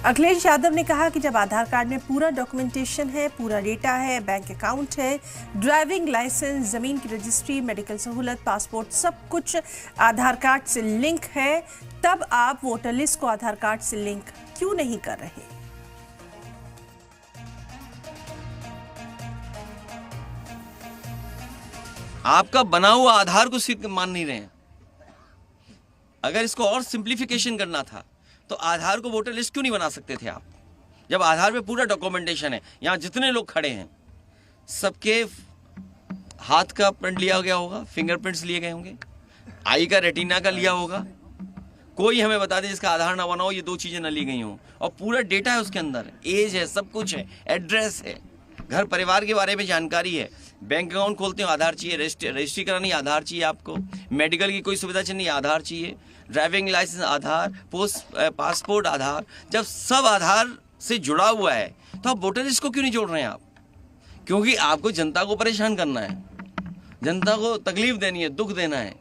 अखिलेश यादव ने कहा कि जब आधार कार्ड में पूरा डॉक्यूमेंटेशन है, पूरा डेटा है, बैंक अकाउंट है, ड्राइविंग लाइसेंस, जमीन की रजिस्ट्री, मेडिकल सहूलत, पासपोर्ट, सब कुछ आधार कार्ड से लिंक है, तब आप वोटर लिस्ट को आधार कार्ड से लिंक क्यों नहीं कर रहे? आपका बना हुआ आधार को सिर्फ मान नहीं रहे हैं। अगर इसको और सिंप्लीफिकेशन करना था तो आधार को वोटर लिस्ट क्यों नहीं बना सकते थे आप? जब आधार पे पूरा डॉक्यूमेंटेशन है, यहाँ जितने लोग खड़े हैं सबके हाथ का प्रिंट लिया गया होगा, फिंगरप्रिंट्स लिए गए होंगे, आई का रेटिना का लिया होगा। कोई हमें बता दे जिसका आधार ना बना हो, ये दो चीजें ना ली गई हों, और पूरा डेटा है उसके अंदर, एज है, सब कुछ है, एड्रेस है, घर परिवार के बारे में जानकारी है। बैंक अकाउंट खोलते हो आधार चाहिए, रजिस्ट्री करानी आधार चाहिए आपको, मेडिकल की कोई सुविधा चाहिए आधार चाहिए, ड्राइविंग लाइसेंस आधार, पासपोर्ट आधार। जब सब आधार से जुड़ा हुआ है तो आप वोटर लिस्ट को क्यों नहीं जोड़ रहे हैं आप? क्योंकि आपको जनता को परेशान करना है, जनता को तकलीफ देनी है, दुख देना है।